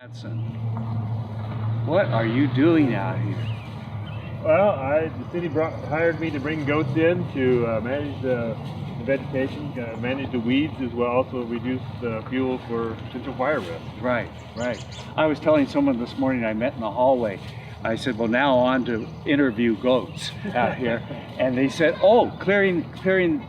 Madsen, what are you doing out here? Well, the city hired me to bring goats in to manage the vegetation, manage the weeds as well, also reduce the fuel for potential fire risk. Right. I was telling someone this morning I met in the hallway, I said, well, now on to interview goats out here. And they said, oh, clearing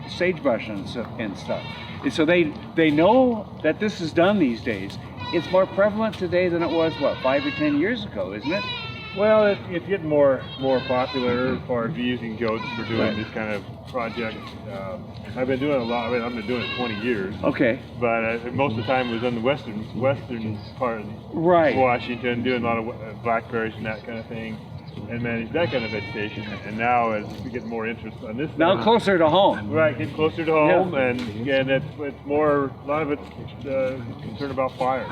sagebrush and stuff. And so they know that this is done these days. It's more prevalent today than it was, what, 5 or 10 years ago, isn't it? Well, it's getting more popular as far as using goats for doing this kind of project. I've been doing a lot. I've been doing it 20 years. Okay. But most of the time it was in the western part of Washington, doing a lot of blackberries and that kind of thing, and manage that kind of vegetation. And now, as we get more interest on this, now closer to home. Right, get closer to home, and it's more. A lot of it's concerned about fire,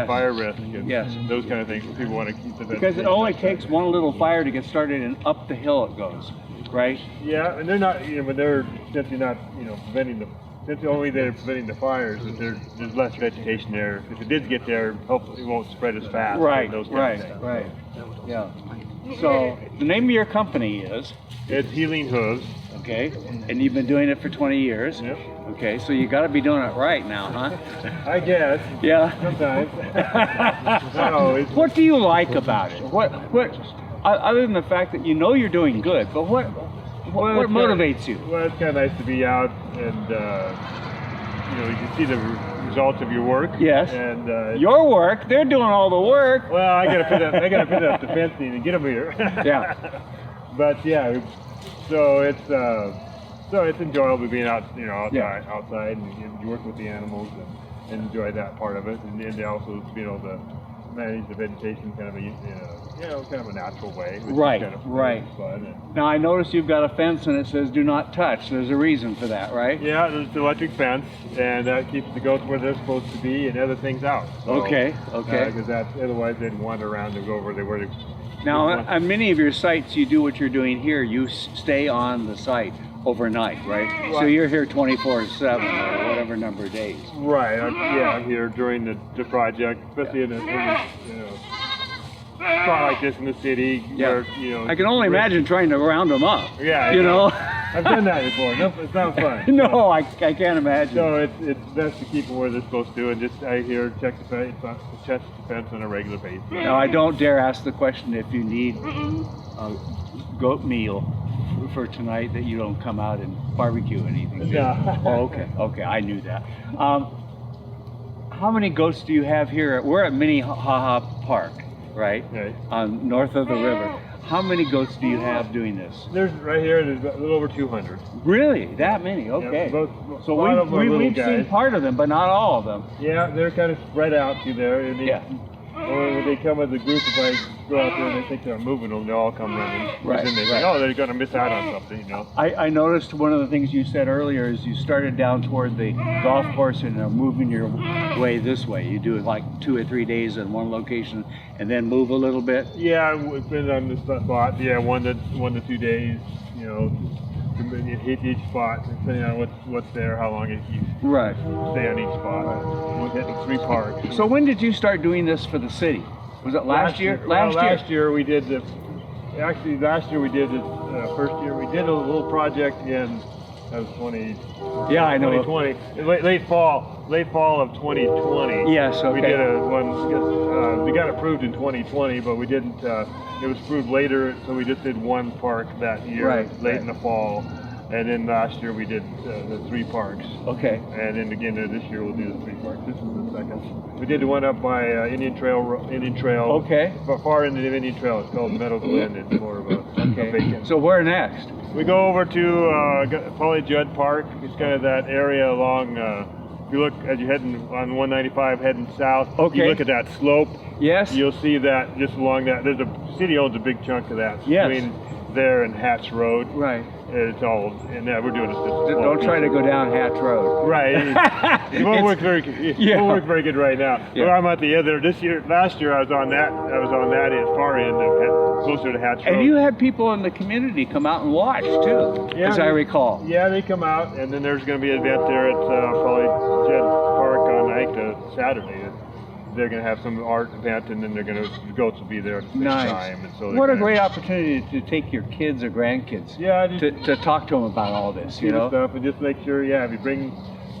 fire risk, and those kind of things. People want to keep the vegetation. Because it only takes one little fire to get started, and up the hill it goes, right? Yeah, and they're not, but they're simply not, preventing the. That's the only way they're preventing the fires, is there's less vegetation there. If it did get there, hopefully it won't spread as fast. Right. Right. Yeah. So the name of your company is? It's Healing Hooves. Okay. And you've been doing it for 20 years. Yep. Okay. So you got to be doing it right now, huh? I guess. Yeah. Sometimes. No, what do you like about it? What? Other than the fact that you know you're doing good, but what motivates you? Well, it's kind of nice to be out and you can see the results of your work. Yes. And your work? They're doing all the work. Well, I gotta put up the fencing and get them here. Yeah. But yeah, so it's enjoyable being out, outside and you work with the animals and enjoy that part of it, and then also being able to manage the vegetation kind of a natural way. Right. Fun. Now I notice you've got a fence and it says "Do not touch." There's a reason for that, right? Yeah, there's the electric fence, and that keeps the goats where they're supposed to be and other things out. So, okay. Because otherwise they'd wander around and go over where they. Now, on many of your sites, you do what you're doing here. You stay on the site overnight, right? So you're here 24/7 or whatever number of days. Right. I'm here during the project, especially in a spot like this in the city. Yeah. Where, I can only imagine trying to round them up. Yeah. I've done that before. No, it's not fun. No, I can't imagine. So it's best to keep them where they're supposed to, and just check the fence on a regular basis. Now, I don't dare ask the question if you need goat meal for tonight, that you don't come out and barbecue anything. Yeah. Oh, okay, I knew that. How many goats do you have here? We're at Minnehaha Park, right? North of the river. How many goats do you have doing this? There's a little over 200. Really? That many? Okay. Yeah, so we've seen part of them, but not all of them. Yeah, they're kind of spread out through there. And or when they come as a group, if I go out there and they think they're moving them, they all come running. Right. And they think, oh, they're going to miss out on something, I noticed one of the things you said earlier is you started down toward the golf course and are moving your way this way. You do it like 2 or 3 days in one location and then move a little bit. Yeah, it's been on this spot. Yeah, 1 to 2 days. You hit each spot depending on what's there, how long you stay on each spot. We're hitting 3 parks. So when did you start doing this for the city? Was it last year? Last year we did the. Actually, last year we did it. First year we did a little project in. That was 20. Yeah, I know. 2020. Late fall of 2020. Yes. Okay. We did one. We got approved in 2020, but we didn't. It was approved later, so we just did 1 park that year, late in the fall. And then last year we did the 3 parks. Okay. And then again this year we'll do the 3 parks. This is the second. We did the one up by Indian Trail. Okay. Far into the Indian Trail. It's called Meadow Glen. It's more of a vacant. So where next? We go over to Polly Judd Park. It's kind of that area along. If you look as you're heading on 195 heading south, you look at that slope. Yes. You'll see that just along that. The city owns a big chunk of that between there and Hatch Road. Right. It's all, and we're doing this. Don't try to go down Hatch Road. Right. It won't work very good right now. Yeah. But I'm at the other. Last year I was on that far end of closer to Hatch Road. And you had people in the community come out and watch too, as I recall. Yeah, they come out, and then there's going to be an event there at probably Jed Park on Saturday. they're going to have some art event, and then the goats will be there at the same Nice. time. And so What a great opportunity to take your kids or grandkids. Yeah, to talk to them about all this, see the stuff, and just make sure, if you bring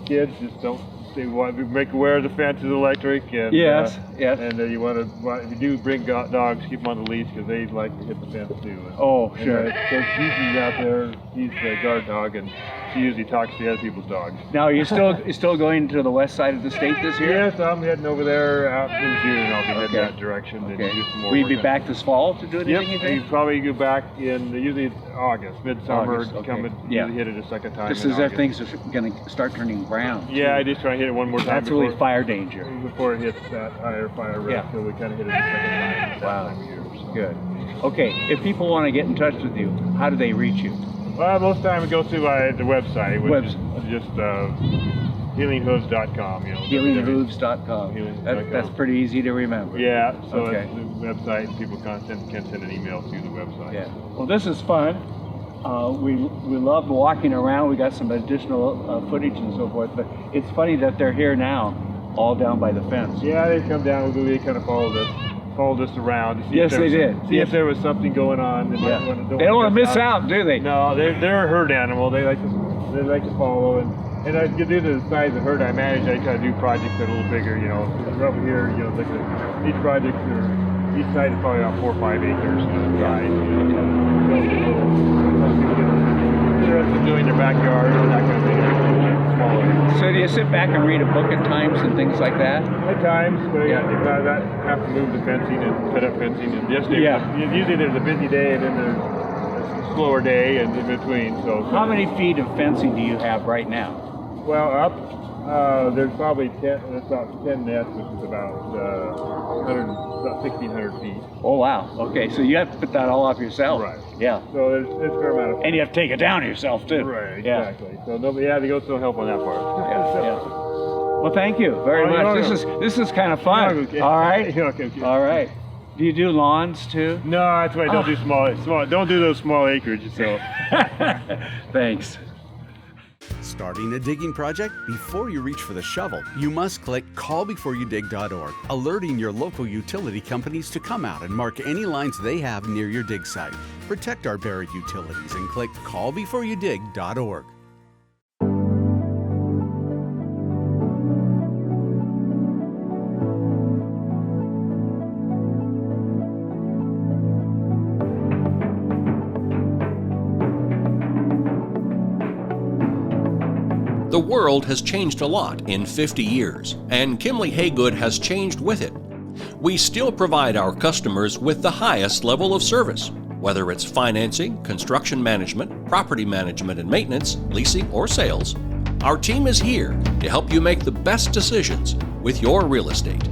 kids, just don't. They want to make aware the fence is electric, and yes. And you want to, if you do bring dogs, keep them on the leash because they like to hit the fence too. Oh, sure. So Gigi's out there. He's the guard dog, and she usually talks to the other people's dogs. Now, you're still going to the west side of the state this year? Yes, I'm heading over there out in June. I'll be heading that direction. Okay. And do some more Will you work be back this fall to do anything? Yep, you probably go back in usually August, midsummer. August, okay. Come and usually hit it a second time. Just as if things are going to start turning brown. Yeah, I just try to hit it one more time. That's really fire danger. Before it hits that higher fire rate, so we kind of hit it a second time. Wow. Time of year, so. Good. Okay, if people want to get in touch with you, how do they reach you? Well, most of the time it goes through the website, which is just healinghooves.com. Healinghooves.com. That's pretty easy to remember. Yeah, so it's the website. People can send an email through the website. Yeah. Well, this is fun. We love walking around. We got some additional footage and so forth, but it's funny that they're here now, all down by the fence. Yeah, they come down. They kind of followed us around to see yes, they did. See if there was something going on. They don't want to miss out, do they? No, they're a herd animal. They like to follow, and due to the size of the herd I manage, I try to do projects that are a little bigger. Over here, these projects are each side is probably about 4 or 5 acres size. Interested doing their backyard and that kind of thing. Smaller. So do you sit back and read a book at times and things like that? At times, but I have to move the fencing and put up fencing, and usually there's a busy day and then there's a slower day and in between. So how many feet of fencing do you have right now? Well, there's probably 10 nets, which is about 1,600 feet. Oh wow! Okay, so you have to put that all up yourself. Right. Yeah. So there's a fair amount of. And you have to take it down yourself too. Right. Exactly. So the goats don't help on that part. Yeah. Well, thank you very much. This is kind of fun. Okay. All right. Okay. All right. Do you do lawns too? No, that's why I don't do small. Don't do those small acreage. So. Thanks. Starting a digging project? Before you reach for the shovel, you must click callbeforeyoudig.org, alerting your local utility companies to come out and mark any lines they have near your dig site. Protect our buried utilities and click callbeforeyoudig.org. The world has changed a lot in 50 years, and Kimley Haygood has changed with it. We still provide our customers with the highest level of service, whether it's financing, construction management, property management and maintenance, leasing, or sales. Our team is here to help you make the best decisions with your real estate.